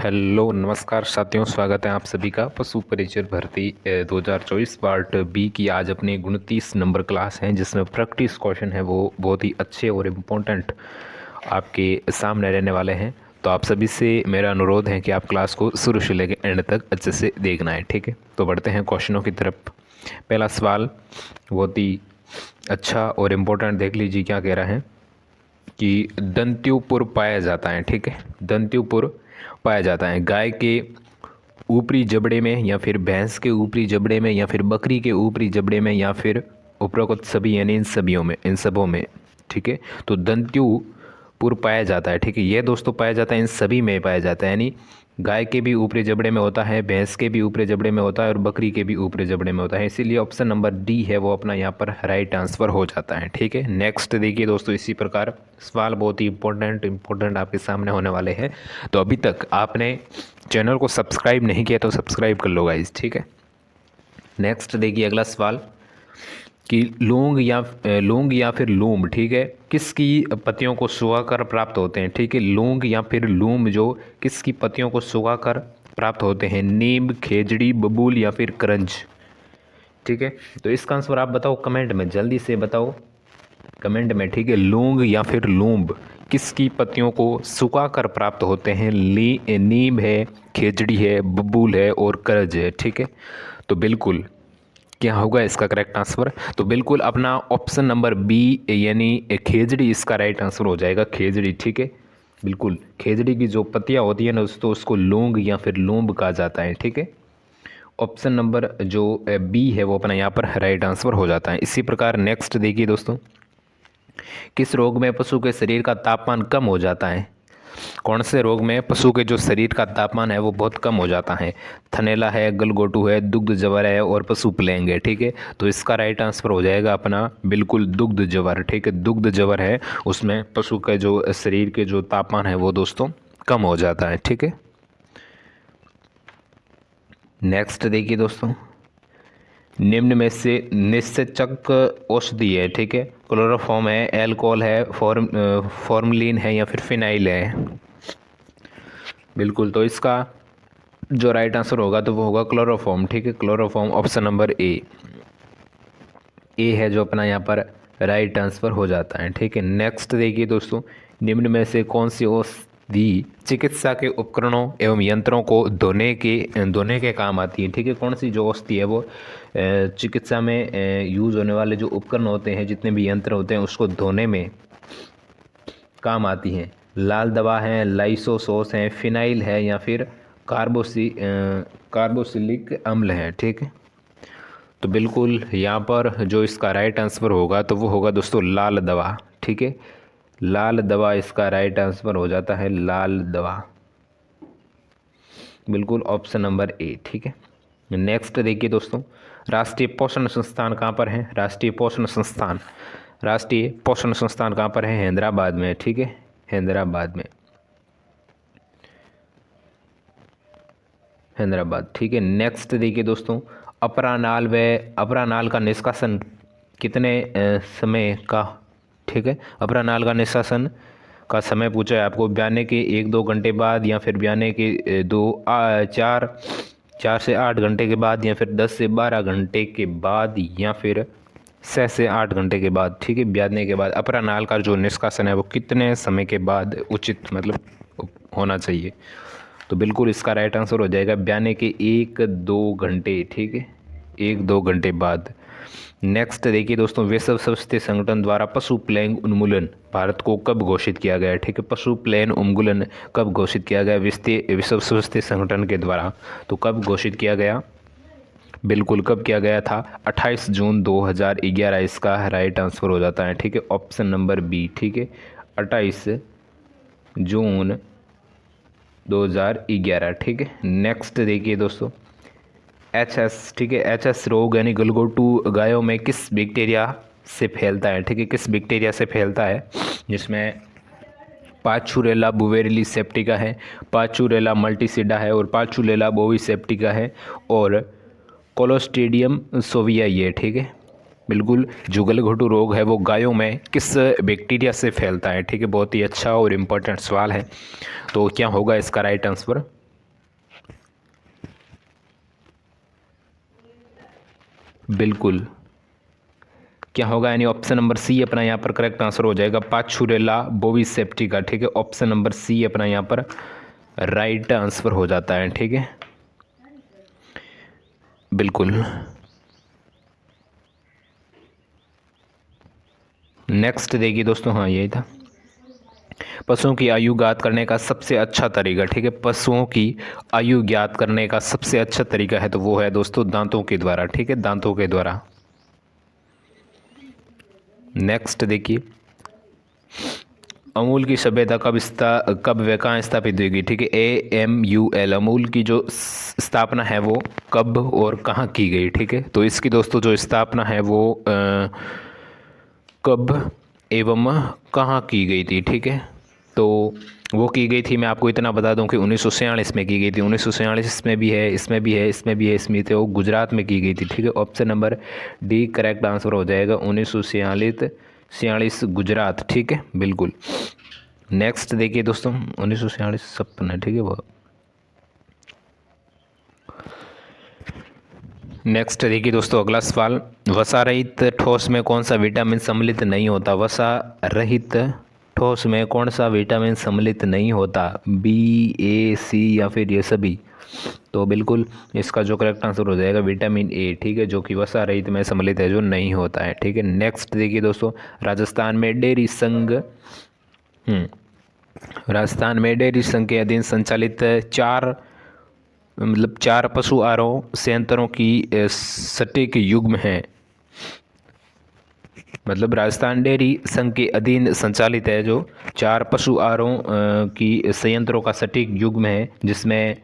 Hello नमस्कार साथियों, स्वागत है आप सभी का पशु परिचय भर्ती 2024 पार्ट बी की। आज अपनी 29 नंबर क्लास है जिसमें प्रैक्टिस क्वेश्चन है वो बहुत ही अच्छे और इम्पोर्टेंट आपके सामने रहने वाले हैं। तो आप सभी से मेरा अनुरोध है कि आप क्लास को शुरू से लेकर एंड तक अच्छे से देखना है, ठीक है। तो बढ़ते हैं क्वेश्चनों की तरफ। पहला सवाल बहुत ही अच्छा और इम्पोर्टेंट, देख लीजिए क्या कह रहा है कि दंत्युपुर पाया जाता है, ठीक है। दंत्युपुर पाया जाता है गाय के ऊपरी जबड़े में या फिर भैंस के ऊपरी जबड़े में या फिर बकरी के ऊपरी जबड़े में या फिर उपरोक्त सभी, यानी इन सबों में, ठीक है। तो दंत्युपुर पाया जाता है, ठीक है। यह दोस्तों पाया जाता है, इन सभी में पाया जाता है, यानी गाय के भी ऊपरी जबड़े में होता है, भैंस के भी ऊपरी जबड़े में होता है और बकरी के भी ऊपरी जबड़े में होता है। इसीलिए ऑप्शन नंबर डी है वो अपना यहाँ पर राइट आंसर हो जाता है, ठीक है। नेक्स्ट देखिए दोस्तों, इसी प्रकार सवाल बहुत ही इंपॉर्टेंट आपके सामने होने वाले हैं। तो अभी तक आपने चैनल को सब्सक्राइब नहीं किया तो सब्सक्राइब कर लो गाइस, ठीक है। नेक्स्ट देखिए अगला सवाल कि लौंग या फिर लूम, ठीक है, किसकी पत्तियों को सुखाकर प्राप्त होते हैं, ठीक है। लौंग या फिर लूम जो किसकी पत्तियों को सुखाकर प्राप्त होते हैं, नीम, खेजड़ी, बबूल या फिर करंज, ठीक है। तो इसका आंसर आप बताओ कमेंट में, जल्दी से बताओ कमेंट में, ठीक है। लौंग या फिर लूम किसकी पत्तियों को सुखाकर प्राप्त होते हैं, नीम है, खेजड़ी है, बबूल है और करंज है, ठीक है। तो बिल्कुल क्या होगा इसका करेक्ट आंसर, तो बिल्कुल अपना ऑप्शन नंबर बी यानी खेजड़ी इसका राइट आंसर हो जाएगा, खेजड़ी, ठीक है। बिल्कुल खेजड़ी की जो पत्तियां होती है ना दोस्तों, उसको लौंग या फिर लूंब कहा जाता है, ठीक है। ऑप्शन नंबर जो बी है वो अपना यहाँ पर राइट आंसर हो जाता है। इसी प्रकार नेक्स्ट देखिए दोस्तों, किस रोग में पशु के शरीर का तापमान कम हो जाता है, कौन से रोग में पशु के जो शरीर का तापमान है वो बहुत कम हो जाता है, थनैला है, गलघोटू है, दुग्ध जवर है और पशु प्लेग है, ठीक है। तो इसका राइट आंसर हो जाएगा अपना बिल्कुल दुग्ध जवर, ठीक है। दुग्ध जवर है, उसमें पशु के जो शरीर के जो तापमान है वो दोस्तों कम हो जाता है, ठीक है। नेक्स्ट देखिए दोस्तों, निम्न में से निषेचक औषधि है, ठीक है। क्लोरोफॉर्म है, एल्कोहल है, फॉर्मलिन है या फिर फिनाइल है। बिल्कुल, तो इसका जो राइट आंसर होगा तो वो होगा क्लोरोफॉर्म, ठीक है। क्लोरोफॉर्म ऑप्शन नंबर ए है जो अपना यहाँ पर राइट आंसर हो जाता है, ठीक है। नेक्स्ट देखिए दोस्तों, निम्न में से कौन सी औषधि चिकित्सा के उपकरणों एवं यंत्रों को धोने के काम आती है, ठीक है। कौन सी जो औषधि है वो चिकित्सा में यूज़ होने वाले जो उपकरण होते हैं, जितने भी यंत्र होते हैं, उसको धोने में काम आती हैं। लाल दवा है, लाइसोसोस है, फिनाइल है या फिर कार्बोसिलिक अम्ल है, ठीक है। तो बिल्कुल यहाँ पर जो इसका राइट आंसर होगा तो वो होगा दोस्तों लाल दवा, ठीक है। लाल दवा इसका राइट आंसर हो जाता है, लाल दवा, बिल्कुल ऑप्शन नंबर ए, ठीक है। नेक्स्ट देखिए दोस्तों, राष्ट्रीय पोषण संस्थान कहाँ पर है, राष्ट्रीय पोषण संस्थान कहाँ पर है, हैदराबाद में, ठीक है। हैदराबाद, ठीक है। नेक्स्ट देखिए दोस्तों, अपरानाल का निष्कासन कितने समय का, ठीक है। अपरानाल का निष्कासन का समय पूछा है आपको, ब्याने के 1-2 घंटे बाद या फिर ब्याने के 4 से 8 घंटे के बाद या फिर 10 से 12 घंटे के बाद या फिर 6 से 8 घंटे के बाद, ठीक है। ब्याने के बाद अपरानाल का जो निष्कासन है वो कितने समय के बाद उचित मतलब होना चाहिए, तो बिल्कुल इसका राइट आंसर हो जाएगा ब्याने के 1-2 घंटे, ठीक है, 1-2 घंटे बाद। नेक्स्ट देखिए दोस्तों, विश्व स्वास्थ्य संगठन द्वारा पशु प्लेग उन्मूलन भारत को कब घोषित किया गया है, ठीक है। पशु प्लेग उन्मूलन कब घोषित किया गया विश्व स्वास्थ्य संगठन के द्वारा, तो कब घोषित किया गया, बिल्कुल कब किया गया था, 28 जून 2011 इसका राइट आंसर हो जाता है, ठीक है। ऑप्शन नंबर बी, ठीक है, 28 जून 2011, ठीक है। नेक्स्ट देखिए दोस्तों, HS, ठीक है। HS रोग यानी गलघोटू गायों में किस बैक्टीरिया से फैलता है, ठीक है, किस बैक्टीरिया से फैलता है, जिसमें पाचुरेला बुवेरिली सेप्टिका है, पाचुरेला मल्टीसिडा है और पाचुरेला बोविसेप्टिका है और कोलोस्ट्रीडियम सोविया ये, ठीक है। बिल्कुल जो गलघोटू रोग है वो गायों में किस बैक्टीरिया से फैलता है, ठीक है। बहुत ही अच्छा और इम्पोर्टेंट सवाल है, तो क्या होगा इसका राइट आंसर, बिल्कुल क्या होगा, यानी ऑप्शन नंबर सी अपना यहाँ पर करेक्ट आंसर हो जाएगा, पाचुरेला बोविसेप्टिका। ठीक है, ऑप्शन नंबर सी अपना यहाँ पर राइट आंसर हो जाता है। ठीक है, बिल्कुल। नेक्स्ट देखिए दोस्तों, हाँ यही था, पशुओं की आयु ज्ञात करने का सबसे अच्छा तरीका। ठीक है, पशुओं की आयु ज्ञात करने का सबसे अच्छा तरीका है तो वो है दोस्तों दांतों के द्वारा। ठीक है, दांतों के द्वारा। नेक्स्ट देखिए, अमूल की सभ्यता कब व कहाँ स्थापित हुई? ठीक है, AMUL, अमूल की जो स्थापना है वो कब और कहाँ की गई? ठीक है, तो इसकी दोस्तों जो स्थापना है वो कब एवं कहाँ की गई थी? ठीक है, तो वो की गई थी, मैं आपको इतना बता दूं कि 1946 में की गई थी। 1946 इसमें भी है, इसमें भी है, इसमें भी है, इसमें तो गुजरात में की गई थी। ठीक है, option number D correct answer हो जाएगा, 1946 गुजरात। ठीक है, बिल्कुल। नेक्स्ट देखिए दोस्तों, 1946 सपना। ठीक है, वो नेक्स्ट देखिए दोस्तों, अगला सवाल, वसा रहित ठोस में कौन सा विटामिन सम्मिलित नहीं होता? वसा रहित ठोस में कौन सा विटामिन सम्मिलित नहीं होता? B, A, C या फिर ये सभी? तो बिल्कुल इसका जो करेक्ट आंसर हो जाएगा विटामिन ए। ठीक है, जो कि वसा रहित में सम्मिलित है, जो नहीं होता है। ठीक है, नेक्स्ट देखिए दोस्तों, राजस्थान में डेयरी संघ के अधीन संचालित चार पशु आहारों संयंत्रों की सटीक युग्म है। मतलब राजस्थान डेयरी संघ के अधीन संचालित है जो 4 पशु आहारों की संयंत्रों का सटीक युग्म है, जिसमें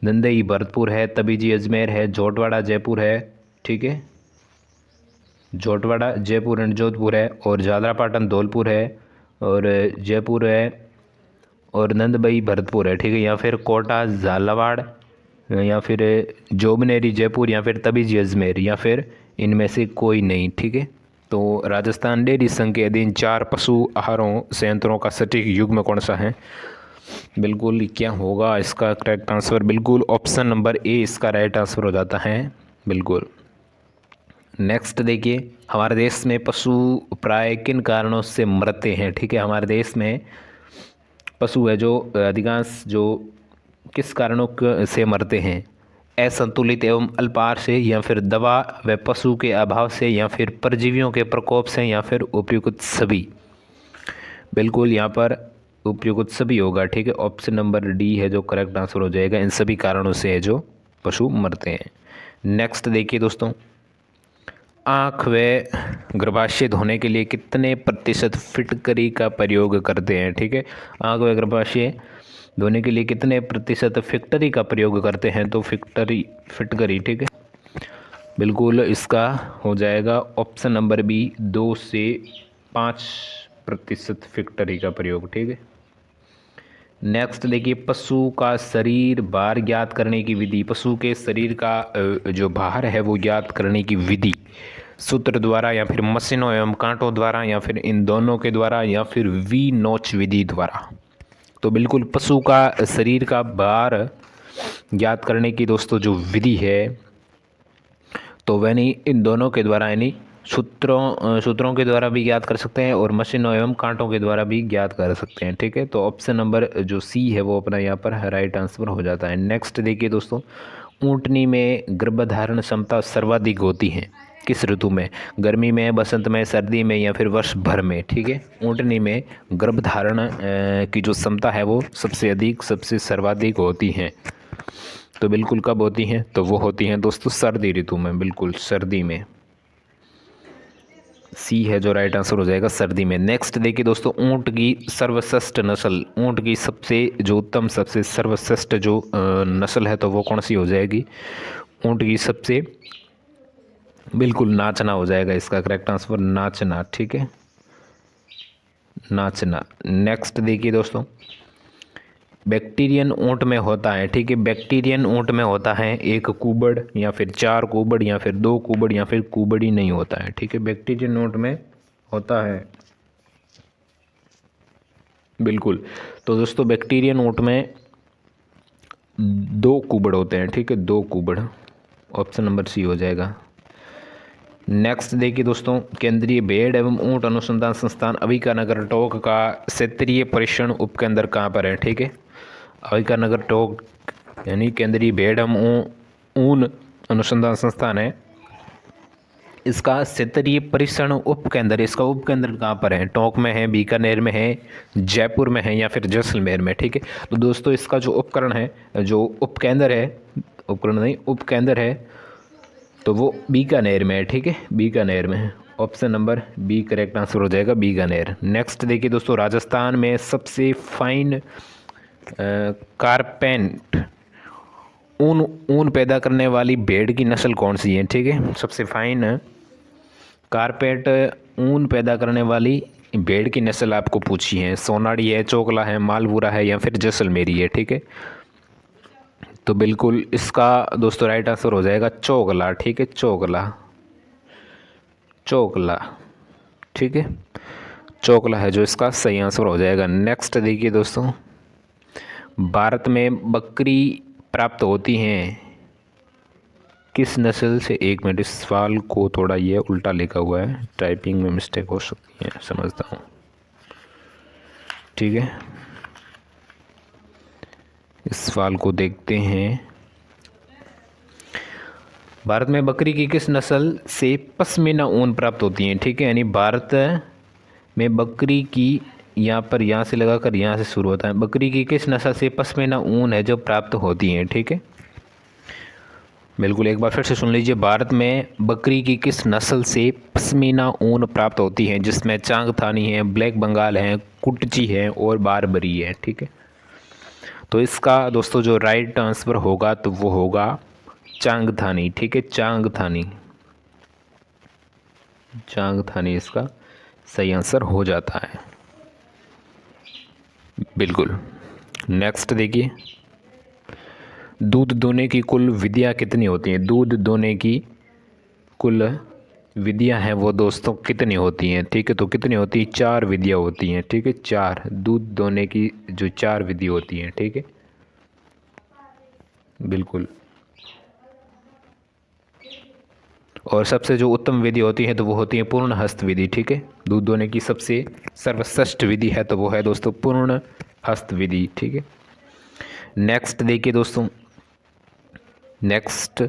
नंदई भरतपुर है, तबीजी अजमेर है, जोटवाड़ा जयपुर है। ठीक है, जोटवाड़ा जयपुर एंड जोधपुर है, और झालरापाटन धौलपुर है, और जयपुर है, और नंदबई भरतपुर है। ठीक है, या फिर कोटा झालावाड़, या फिर जोबनेरी जयपुर, या फिर तबीजी अजमेर, या फिर इनमें से कोई नहीं। ठीक है, तो राजस्थान डेयरी संघ के अधीन 4 पशु आहारों संयंत्रों का सटीक युग्म कौन सा है? बिल्कुल क्या होगा इसका करेक्ट आंसर? बिल्कुल ऑप्शन नंबर ए इसका राइट आंसर हो जाता है। बिल्कुल। नेक्स्ट देखिए, हमारे देश में पशु प्राय किन कारणों से मरते हैं? ठीक है, हमारे देश में पशु है जो अधिकांश जो किस कारणों से मरते हैं? असंतुलित एवं अल्पाहार से, या फिर दवा व पशु के अभाव से, या फिर परजीवियों के प्रकोप से, या फिर उपयुक्त सभी? बिल्कुल यहाँ पर उपयुक्त सभी होगा। ठीक है, ऑप्शन नंबर डी है जो करेक्ट आंसर हो जाएगा, इन सभी कारणों से है जो पशु मरते हैं। नेक्स्ट देखिए दोस्तों, आँख व गर्भाशय धोने के लिए कितने प्रतिशत फिटकरी का प्रयोग करते हैं? ठीक है, आँख व गर्भाशय धोने के लिए कितने प्रतिशत फिटकरी का प्रयोग करते हैं? तो फिटकरी। ठीक है, बिल्कुल इसका हो जाएगा ऑप्शन नंबर बी, 2 से 5% फिटकरी का प्रयोग। ठीक है, नेक्स्ट देखिए, पशु का शरीर भार ज्ञात करने की विधि। पशु के शरीर का जो भार है वो ज्ञात करने की विधि सूत्र द्वारा, या फिर मशीनों एवं कांटों द्वारा, या फिर इन दोनों के द्वारा, या फिर वी नोच विधि द्वारा? तो बिल्कुल पशु का शरीर का भार ज्ञात करने की दोस्तों जो विधि है, तो वह नहीं इन दोनों के द्वारा, यानी सूत्रों के द्वारा भी ज्ञात कर सकते हैं, और मशीनों एवं कांटों के द्वारा भी ज्ञात कर सकते हैं। ठीक है, तो ऑप्शन नंबर जो सी है वो अपना यहाँ पर राइट आंसर हो जाता है। नेक्स्ट देखिए दोस्तों, ऊँटनी में गर्भधारण क्षमता सर्वाधिक होती है किस ऋतु में? गर्मी में, बसंत में, सर्दी में, या फिर वर्ष भर में? ठीक है, ऊँटनी में गर्भधारण की जो क्षमता है वो सबसे सर्वाधिक होती हैं। तो बिल्कुल कब होती हैं? तो वो होती हैं दोस्तों सर्दी ऋतु में। बिल्कुल सर्दी में, सी है जो राइट आंसर हो जाएगा, सर्दी में। नेक्स्ट देखिए दोस्तों, ऊँट की सर्वश्रेष्ठ नस्ल, ऊँट की सबसे जो उत्तम, सबसे सर्वश्रेष्ठ जो नस्ल है तो वो कौन सी हो जाएगी? ऊँट की सबसे, बिल्कुल नाचना हो जाएगा इसका करेक्ट आंसर, नाचना। ठीक है, नाचना। नेक्स्ट देखिए दोस्तों, बैक्टीरियन ऊँट में होता है। ठीक है, बैक्टीरियन ऊँट में होता है 1 कुबड़, या फिर 4 कुबड़, या फिर 2 कुबड़, या फिर कुबड़ ही नहीं होता है। ठीक है, बैक्टीरियन ऊँट में होता है, बिल्कुल। तो दोस्तों बैक्टीरियन ऊँट में 2 कुबड़ होते हैं। ठीक है, 2 कुबड़, ऑप्शन नंबर सी हो जाएगा। नेक्स्ट देखिए दोस्तों, केंद्रीय भेड़ एवं ऊंट अनुसंधान संस्थान अविकानगर टोंक का क्षेत्रीय परीक्षण उपकेंद्र कहाँ पर है? ठीक है, अविकानगर टोंक यानी केंद्रीय भेड़ एवं ऊन अनुसंधान संस्थान है, इसका क्षेत्रीय परीक्षण उपकेंद्र, इसका उपकेंद्र कहाँ पर है? टोंक में है, बीकानेर में है, जयपुर में है या फिर जैसलमेर में। ठीक है, तो दोस्तों इसका जो उपकरण है, जो उपकेंद्र है, उपकरण नहीं उपकेंद्र है, तो वो बीकानेर में है। ठीक है, बीकानेर में है। Option number B correct answer हो जाएगा, बीकानेर। नेक्स्ट देखिए दोस्तों, राजस्थान में सबसे फाइन कारपेंट ऊन पैदा करने वाली भेड़ की नस्ल कौन सी है? ठीक है, सबसे फाइन कारपेट ऊन पैदा करने वाली भेड़ की नस्ल आपको पूछी है। सोनाड़ी है, चोकला है, मालपुरा है या फिर जैसलमेरी है। ठीक है, तो बिल्कुल इसका दोस्तों राइट आंसर हो जाएगा चोकला। ठीक है, चोकला, चोकला। ठीक है, चोकला है जो इसका सही आंसर हो जाएगा। नेक्स्ट देखिए दोस्तों, भारत में बकरी प्राप्त होती हैं किस नस्ल से? एक मिनट, इस सवाल को थोड़ा ये उल्टा लिखा हुआ है, टाइपिंग में मिस्टेक हो सकती है, समझता हूँ। ठीक है, इस सवाल को देखते हैं। भारत में बकरी की किस नस्ल से पश्मीना ऊन प्राप्त होती हैं? ठीक है, यानी भारत में बकरी की, यहाँ से लगाकर यहाँ से शुरू होता है, बकरी की किस नस्ल से पश्मीना ऊन है जो प्राप्त होती हैं? ठीक है, बिल्कुल एक बार फिर से सुन लीजिए, भारत में बकरी की किस नस्ल से पश्मीना ऊन प्राप्त होती है, जिसमें चांगथानी है, ब्लैक बंगाल है, कुटची है और बारबरी है। ठीक है, तो इसका दोस्तों जो राइट आंसर होगा तो वो होगा चांगथानी। ठीक है, चांगथानी, चांगथानी इसका सही आंसर हो जाता है, बिल्कुल। नेक्स्ट देखिए, दूध दोने की कुल विधियाँ कितनी होती हैं? दूध दोने की कुल विधियाँ हैं वो दोस्तों कितनी होती हैं? ठीक है, तो कितनी होती है? 4 विधियाँ होती हैं। ठीक है, 4 दूध दोने की जो 4 विधि होती हैं। ठीक है, बिल्कुल। और सबसे जो उत्तम विधि होती है तो वो होती है पूर्ण हस्त विधि। ठीक है, दूध दोने की सबसे सर्वश्रेष्ठ विधि है तो वो है दोस्तों पूर्ण हस्त विधि। ठीक है, नेक्स्ट देखिए दोस्तों, नेक्स्ट,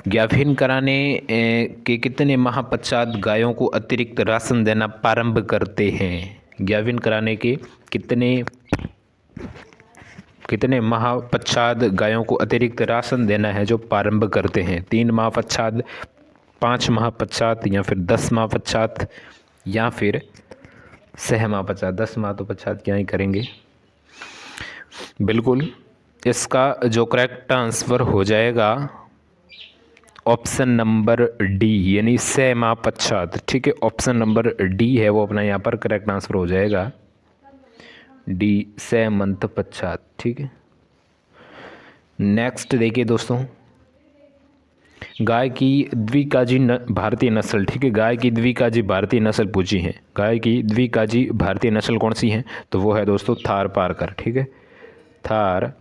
गाभिन कराने के कितने माह पश्चात गायों को अतिरिक्त राशन देना प्रारंभ करते हैं? गाभिन कराने के कितने माह पश्चात गायों को अतिरिक्त राशन देना है जो प्रारंभ करते हैं? 3 माह पश्चात, 5 माह पश्चात या फिर 10 माह पश्चात या फिर 6 माह पश्चात? 10 माह तो पश्चात क्या ही करेंगे, बिल्कुल इसका जो करेक्ट आंसर हो जाएगा ऑप्शन नंबर डी, यानी 6 माह पश्चात। ठीक है, ऑप्शन नंबर डी है वो अपना यहाँ पर करेक्ट आंसर हो जाएगा, डी, 6 मंथ पश्चात। ठीक है, नेक्स्ट देखिए दोस्तों, गाय की द्विकाजी भारतीय नस्ल। ठीक है, गाय की द्विकाजी भारतीय नस्ल पूछी है। गाय की द्विकाजी भारतीय नस्ल कौन सी है? तो वो है दोस्तों थार पारकर। ठीक है, थार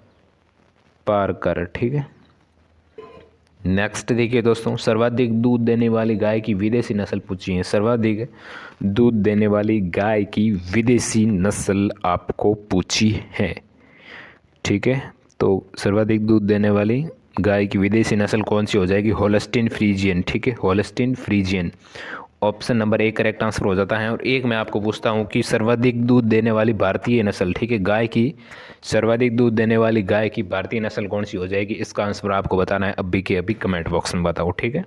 पारकर। ठीक है, नेक्स्ट देखिए दोस्तों, सर्वाधिक दूध देने वाली गाय की विदेशी नस्ल पूछी है। सर्वाधिक दूध देने वाली गाय की विदेशी नस्ल आपको पूछी है। ठीक है, तो सर्वाधिक दूध देने वाली गाय की विदेशी नस्ल कौन सी हो जाएगी? Holstein Friesian. ठीक है, Holstein Friesian, option number A correct answer हो जाता है। और एक मैं आपको पूछता हूँ कि सर्वाधिक दूध देने वाली भारतीय नस्ल, ठीक है, गाय की सर्वाधिक दूध देने वाली गाय की भारतीय नस्ल कौन सी हो जाएगी? इसका आंसर आपको बताना है अभी के अभी कमेंट बॉक्स में बताओ। ठीक है,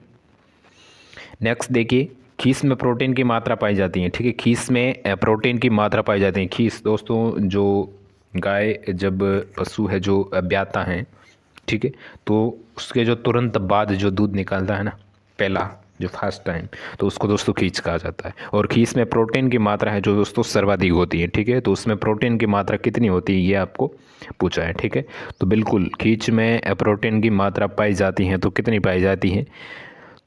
नेक्स्ट देखिए, खीस में प्रोटीन की मात्रा पाई जाती है। ठीक है, खीस में प्रोटीन की मात्रा पाई जाती है। खीस दोस्तों जो गाय जब पशु है जो ब्याता है, ठीक है, तो उसके जो तुरंत बाद जो दूध निकालता है ना, पहला जो फर्स्ट टाइम, तो उसको दोस्तों खींच कहा जाता है। और खीस में प्रोटीन की मात्रा है जो दोस्तों सर्वाधिक होती है। ठीक है, तो उसमें प्रोटीन की मात्रा कितनी होती है ये आपको पूछा है। ठीक है, तो बिल्कुल खींच में प्रोटीन की मात्रा पाई जाती है तो कितनी पाई जाती है?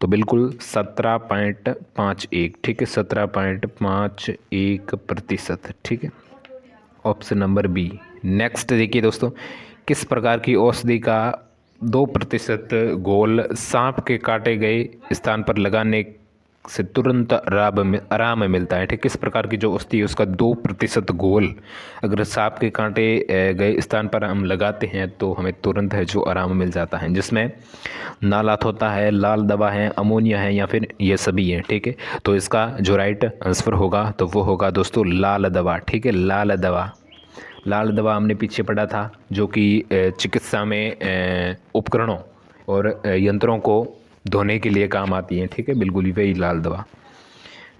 तो बिल्कुल 17.51। ठीक है, 17.51%। ठीक है, ऑप्शन नंबर बी। नेक्स्ट देखिए दोस्तों, किस प्रकार की औषधि का 2% घोल सांप के काटे गए स्थान पर लगाने से तुरंत आराम मिलता है। ठीक, किस प्रकार की जो औषधि है उसका 2% घोल अगर सांप के कांटे गए स्थान पर हम लगाते हैं तो हमें तुरंत है जो आराम मिल जाता है, जिसमें नालात होता है, लाल दवा है, अमोनिया है या फिर ये सभी है। ठीक है, तो इसका जो राइट आंसर होगा तो वो होगा दोस्तों लाल दवा। ठीक है, लाल दवा। लाल दवा हमने पीछे पढ़ा था जो कि चिकित्सा में उपकरणों और यंत्रों को धोने के लिए काम आती है। ठीक है, बिल्कुल ही वही लाल दवा।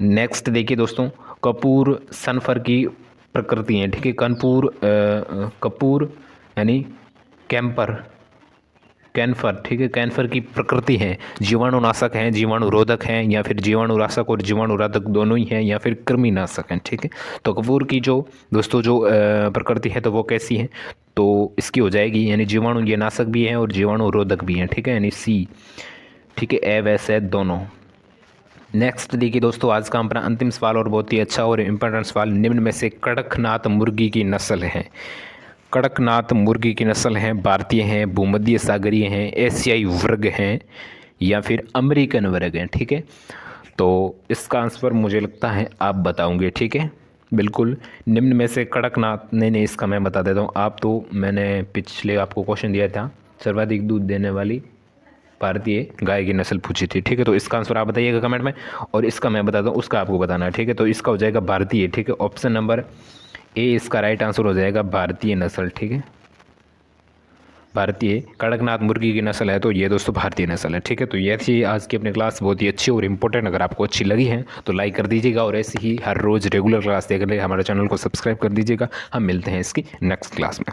नेक्स्ट देखिए दोस्तों, कपूर सल्फर की प्रकृति है। ठीक है, कपूर यानी कैन्फर। ठीक है, कैन्फर की प्रकृति है, जीवाणुनाशक हैं, जीवाणुरोधक हैं या फिर जीवाणुनाशक और जीवाणुरोधक दोनों ही हैं या फिर कृमिनाशक हैं। ठीक है, तो कपूर की जो दोस्तों जो प्रकृति है तो वो कैसी है, तो इसकी हो जाएगी यानी जीवाणु ये नाशक भी है और जीवाणुरोधक भी हैं। ठीक है, यानी सी। ठीक है, ए वैसे दोनों। नेक्स्ट देखिए दोस्तों, आज का हमारा अंतिम सवाल और बहुत ही अच्छा और इम्पोर्टेंट सवाल, निम्न में से कड़कनाथ मुर्गी की नस्ल है। कड़कनाथ मुर्गी की नस्ल हैं, भारतीय हैं, भूमध्य सागरीय हैं, एशियाई वर्ग हैं या फिर अमेरिकन वर्ग हैं। ठीक है, तो इसका आंसर मुझे लगता है आप बताओगे। ठीक है, बिल्कुल निम्न में से कड़कनाथ, नहीं इसका मैं बता देता हूँ। आप तो मैंने पिछले आपको क्वेश्चन दिया था, सर्वाधिक दूध देने वाली भारतीय गाय की नस्ल पूछी थी। ठीक है, तो इसका आंसर आप बताइएगा कमेंट में, और इसका मैं बताता हूँ उसका आपको बताना है। ठीक है, तो इसका हो जाएगा भारतीय। ठीक है, ऑप्शन नंबर ए इसका राइट आंसर हो जाएगा भारतीय नस्ल। ठीक है, भारतीय कड़कनाथ मुर्गी की नस्ल है तो ये दोस्तों भारतीय नस्ल है। ठीक है, तो ये थी आज की अपनी क्लास, बहुत ही अच्छी और इंपॉर्टेंट। अगर आपको अच्छी लगी है तो लाइक कर दीजिएगा और ऐसे ही हर रोज़ रेगुलर क्लास देखने हमारे चैनल को सब्सक्राइब कर दीजिएगा। हम मिलते हैं इसकी नेक्स्ट क्लास में।